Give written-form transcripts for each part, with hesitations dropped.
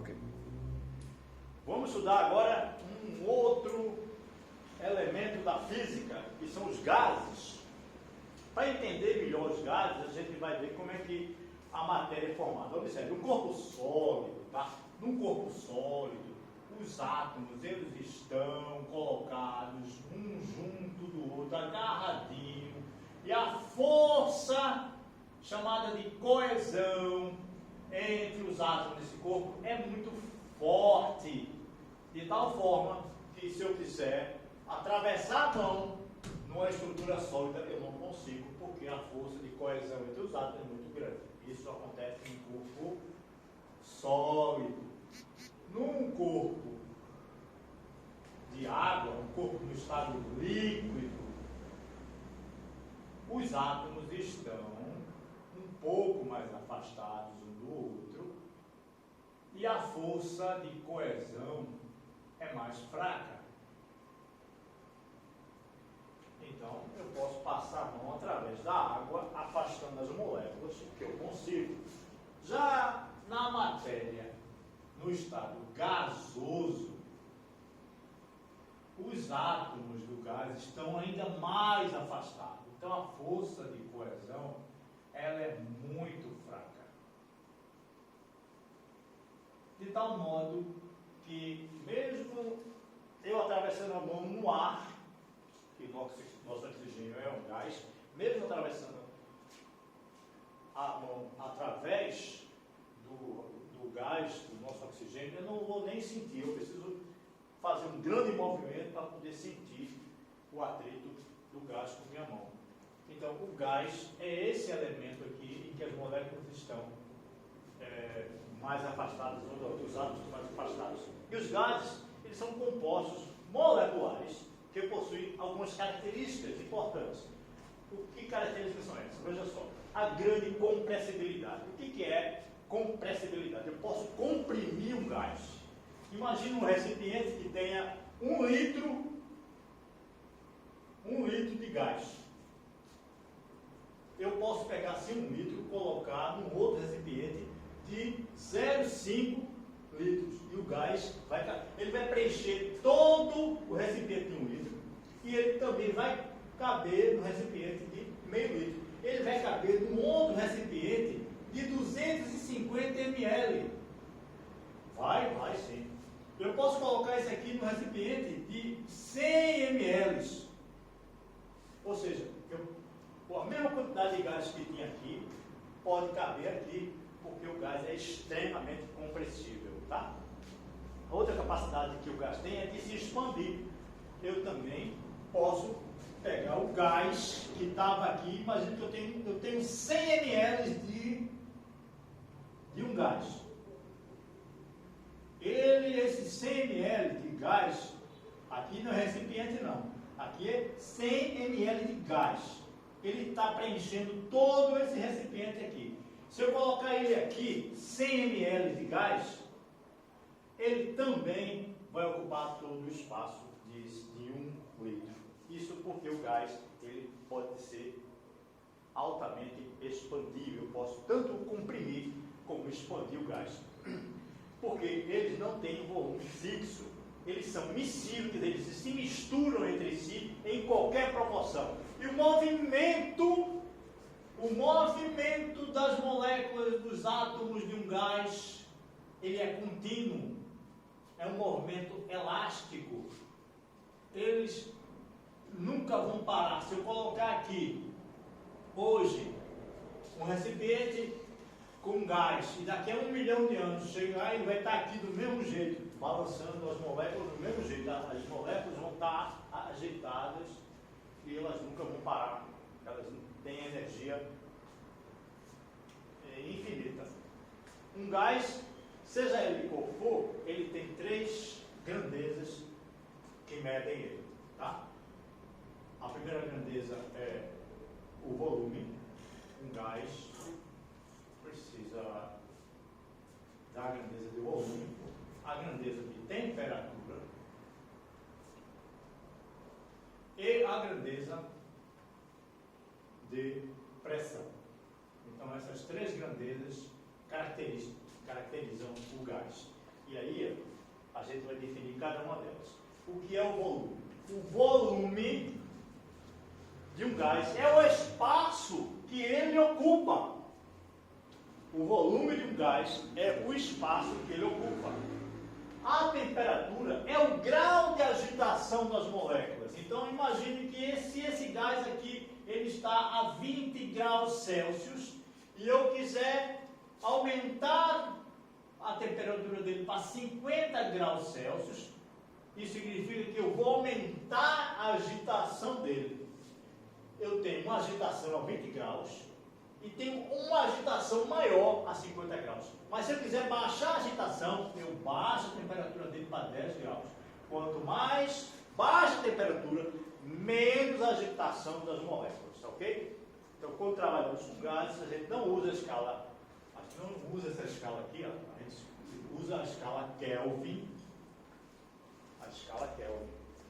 Ok. Vamos estudar agora um outro elemento da física, que são os gases. Para entender melhor os gases, a gente vai ver como é que a matéria é formada. Observe, um corpo sólido, tá? Num corpo sólido, os átomos, eles estão colocados um junto do outro, agarradinho, e a força chamada de coesão entre os átomos desse corpo é muito forte, de tal forma que se eu quiser atravessar a mão numa estrutura sólida, eu não consigo, porque a força de coesão entre os átomos é muito grande. Isso acontece em um corpo sólido. Num corpo de água, um corpo no estado líquido, os átomos estão um pouco mais afastados um do outro e a força de coesão é mais fraca. Então, eu posso passar a mão através da água, afastando as moléculas, que eu consigo. Já na matéria, no estado gasoso, os átomos do gás estão ainda mais afastados. Então, a força de coesão, ela é muito fraca. De tal modo que, mesmo eu atravessando a mão no ar, que nosso oxigênio é um gás, mesmo atravessando a mão através do gás, do nosso oxigênio, eu não vou nem sentir, eu preciso fazer um grande movimento para poder sentir o atrito do gás com minha mão. Então, o gás é esse elemento aqui em que as moléculas estão mais afastadas, os átomos estão mais afastados. E os gases, eles são compostos moleculares que possuem algumas características importantes. Que características são essas? Veja só, a grande compressibilidade. O que é compressibilidade? Eu posso comprimir um gás. Imagina um recipiente que tenha 1 litro de gás. Eu posso pegar assim 1 litro e colocar num outro recipiente de 0,5 litros. E o gás ele vai preencher todo o recipiente de 1 litro. E ele também vai caber no recipiente de meio litro. Ele vai caber num outro recipiente de 250 ml. Vai sim. Eu posso colocar isso aqui no recipiente de 100 ml. Ou seja, a mesma quantidade de gás que tinha aqui, pode caber aqui, porque o gás é extremamente compressível, tá? A outra capacidade que o gás tem é de se expandir. Eu também posso pegar o gás que estava aqui, imagina que eu tenho 100 ml de um gás. Esse 100 ml de gás, aqui não é recipiente não, aqui é 100 ml de gás. Ele está preenchendo todo esse recipiente aqui. Se eu colocar ele aqui, 100 ml de gás, ele também vai ocupar todo o espaço de 1 litro. Isso porque o gás ele pode ser altamente expandível. Eu posso tanto comprimir como expandir o gás. Porque eles não têm volume fixo. Eles são miscíveis, eles se misturam entre si em qualquer proporção. E o movimento das moléculas, dos átomos de um gás, ele é contínuo. É um movimento elástico. Eles nunca vão parar. Se eu colocar aqui, hoje, um recipiente com gás, e daqui a 1 milhão de anos chegar, ele vai estar aqui do mesmo jeito, balançando as moléculas do mesmo jeito. As moléculas vão estar ajeitadas e elas nunca vão parar. Elas têm energia infinita. Um gás, seja ele qual for, ele tem 3 grandezas que medem ele, tá? A primeira grandeza é o volume. Um gás precisa da grandeza de volume, a grandeza de temperatura e a grandeza de pressão. Então essas 3 grandezas caracterizam o gás. E aí a gente vai definir cada uma delas. O que é o volume? O volume de um gás é o espaço que ele ocupa. O volume de um gás é o espaço que ele ocupa. A temperatura é o grau de agitação das moléculas. Então imagine que se esse gás aqui ele está a 20 graus Celsius e eu quiser aumentar a temperatura dele para 50 graus Celsius, isso significa que eu vou aumentar a agitação dele. Eu tenho uma agitação a 20 graus e tenho uma agitação maior a 50 graus. Mas se eu quiser baixar a agitação, eu baixo a temperatura dele para 10 graus. Quanto mais baixa a temperatura, menos a agitação das moléculas, ok? Então, quando trabalhamos com gases, a gente não usa a escala, a gente não usa essa escala aqui, ó, a gente usa a escala Kelvin,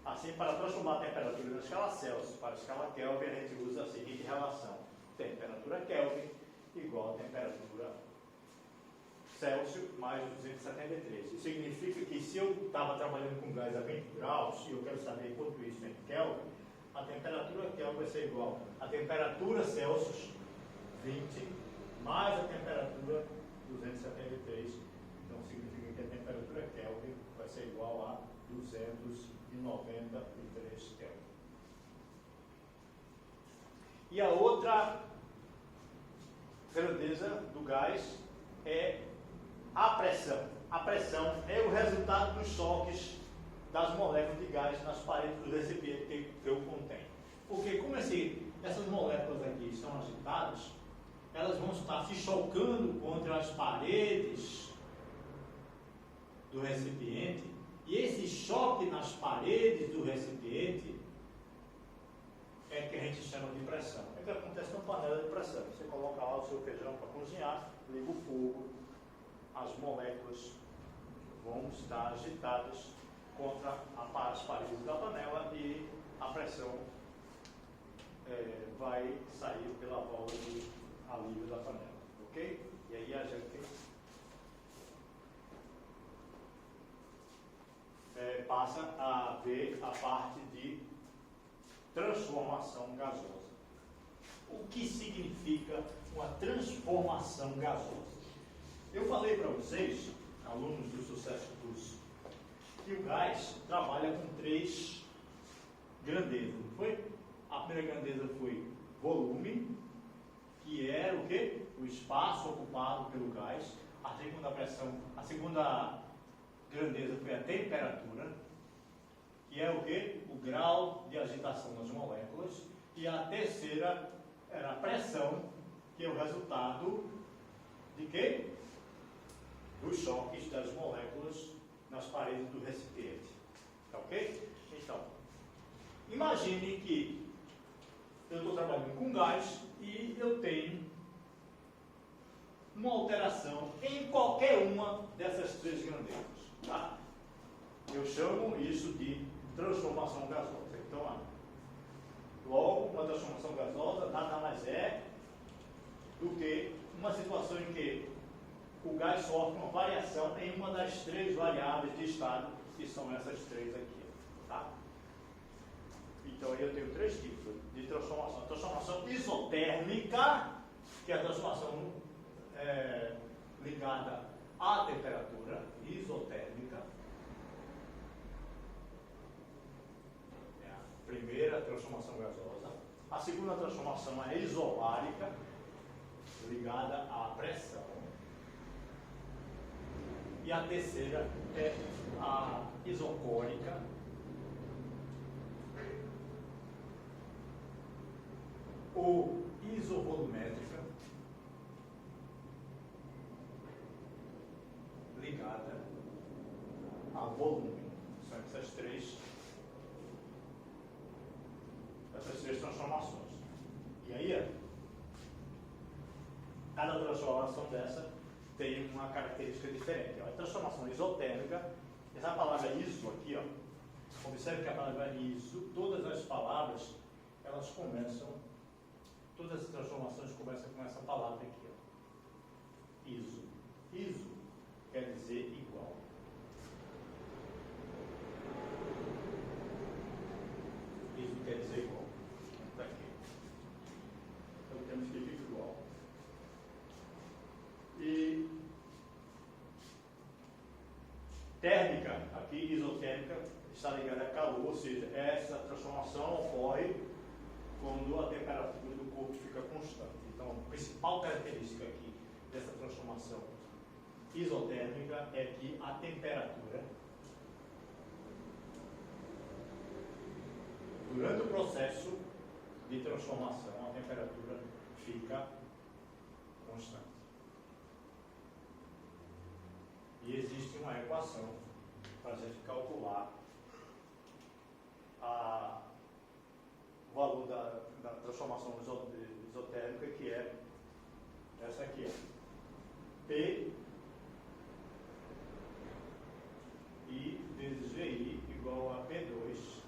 Assim, para transformar a temperatura na escala Celsius para a escala Kelvin, a gente usa a seguinte relação: temperatura Kelvin igual a temperatura Celsius mais 273. Isso significa que se eu estava trabalhando com gás a 20 graus e eu quero saber quanto isso é em Kelvin, a temperatura Kelvin vai ser igual a temperatura Celsius 20 mais a temperatura 273. Então significa que a temperatura Kelvin vai ser igual a 293 Kelvin. E a outra grandeza do gás é a pressão. A pressão é o resultado dos choques das moléculas de gás nas paredes do recipiente que eu contenho. Porque como essas moléculas aqui estão agitadas, elas vão estar se chocando contra as paredes do recipiente, e esse choque nas paredes do recipiente é que a gente chama de pressão. É o que acontece numa panela de pressão. Você coloca lá o seu feijão para cozinhar, liga o fogo, as moléculas vão estar agitadas contra as paredes da panela e a pressão vai sair pela válvula de alívio da panela, ok? E aí a gente passa a ver a parte de transformação gasosa. O que significa uma transformação gasosa? Eu falei para vocês, alunos do Sucesso Plus, que o gás trabalha com 3 grandezas, não foi? A primeira grandeza foi volume, que era o quê? O espaço ocupado pelo gás. A segunda grandeza foi a temperatura, que é o quê? O grau de agitação das moléculas. E a terceira era a pressão, que é o resultado de quê? Dos choques das moléculas nas paredes do recipiente. Tá ok? Então, imagine que eu estou trabalhando com gás e eu tenho uma alteração em qualquer uma dessas 3 grandezas. Tá? Eu chamo isso de transformação gasosa. Então, logo, uma transformação gasosa nada mais é do que uma situação em que o gás sofre uma variação em uma das 3 variáveis de estado, que são essas 3 aqui. Tá? Então, aí eu tenho 3 tipos de transformação. A transformação isotérmica, que é a transformação ligada à temperatura, isotérmica. É a primeira transformação gasosa. A segunda transformação é isobárica, ligada à pressão. E a terceira é a isocórica, ou isovolumétrica, ligada a volume. São essas três transformações. E aí, cada transformação dessa tem uma característica diferente. A transformação isotérmica, essa palavra iso aqui, ó, observe que a palavra iso, todas as palavras, elas começam, todas as transformações começam com essa palavra aqui, ó, iso. Iso quer dizer igual. térmica, aqui isotérmica, está ligada a calor, ou seja, essa transformação ocorre quando a temperatura do corpo fica constante. Então, a principal característica aqui dessa transformação isotérmica é que a temperatura, durante o processo de transformação, a temperatura fica constante. E existe uma equação para a gente calcular o valor da transformação isotérmica, que é essa aqui, P I vezes VI igual a P2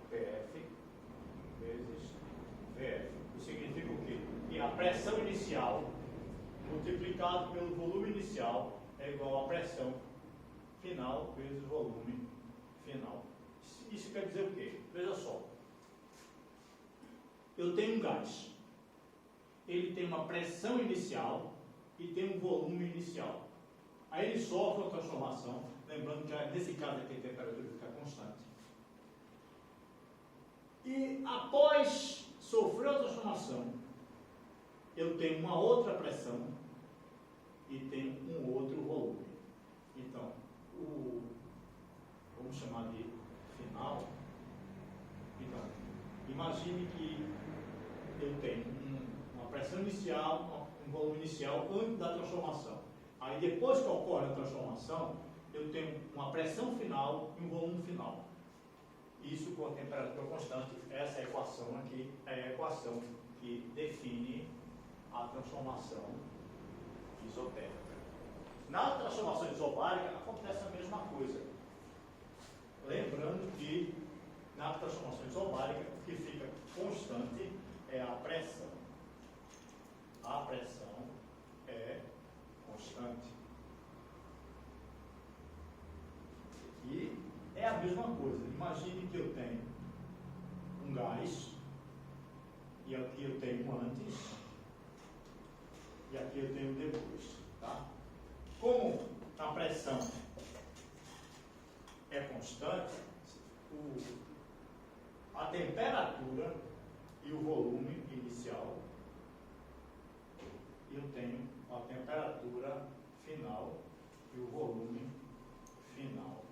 PF vezes VF. Isso significa o quê? Que a pressão inicial multiplicado pelo volume inicial é igual à pressão final vezes volume final. Isso quer dizer o quê? Veja só. Eu tenho um gás. Ele tem uma pressão inicial e tem um volume inicial. Aí ele sofre a transformação, lembrando que nesse caso aqui a temperatura fica constante. E após sofrer a transformação, eu tenho uma outra pressão e tenho um outro volume. Então, vamos chamar de final. Então, imagine que eu tenho uma pressão inicial, um volume inicial antes da transformação. Aí depois que ocorre a transformação, eu tenho uma pressão final e um volume final. Isso com a temperatura constante. Essa equação aqui é a equação que define a transformação isotérmica. Na transformação isobárica acontece a mesma coisa. Lembrando que na transformação isobárica o que fica constante é a pressão. A pressão é constante. E é a mesma coisa. Imagine que eu tenho um gás, e aqui eu tenho um antes, e aqui eu tenho um depois. Tá? Como a pressão é constante, a temperatura e o volume inicial, eu tenho a temperatura final e o volume final.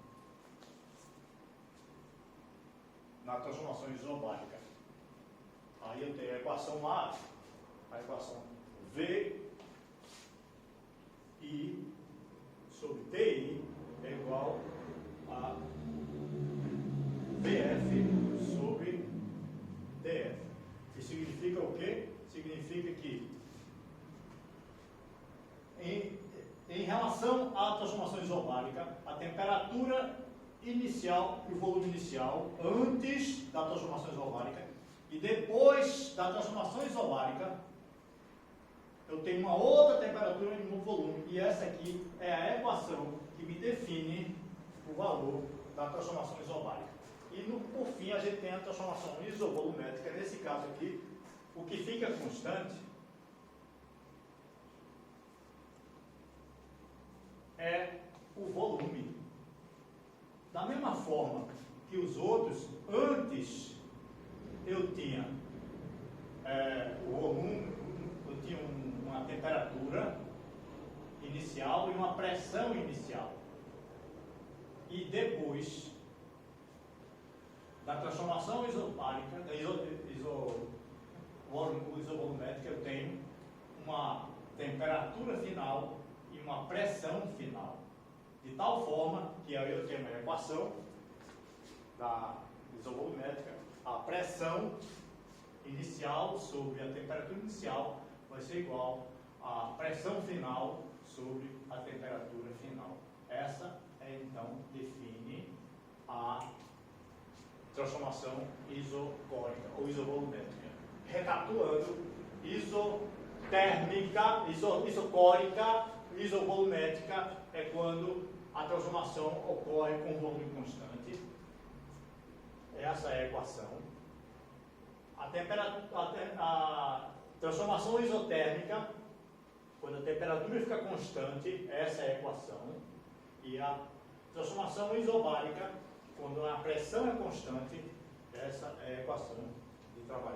Na transformação isobárica, aí eu tenho a equação A, a equação V I sobre TI é igual a VF sobre TF. Isso significa o quê? Significa que em relação à transformação isobárica, a temperatura inicial e o volume inicial antes da transformação isobárica e depois da transformação isobárica, eu tenho uma outra temperatura e um volume. E essa aqui é a equação que me define o valor da transformação isobárica. E por fim a gente tem a transformação isovolumétrica. Nesse caso aqui, o que fica constante é o volume. Da mesma forma que os outros, antes eu tinha o volume, eu tinha uma temperatura inicial e uma pressão inicial. E depois da transformação isobárica, isovolumétrica, eu tenho uma temperatura final e uma pressão final. De tal forma que eu tenho uma equação da isovolumétrica, a pressão inicial sobre a temperatura inicial vai ser igual à pressão final sobre a temperatura final. Essa então define a transformação isocórica ou isovolumétrica. Recapitulando, isotérmica, isocórica, isovolumétrica é quando a transformação ocorre com volume constante. Essa é a equação. A transformação isotérmica Quando a temperatura fica constante, essa é a equação. E a transformação isobárica, quando a pressão é constante, essa é a equação de trabalho.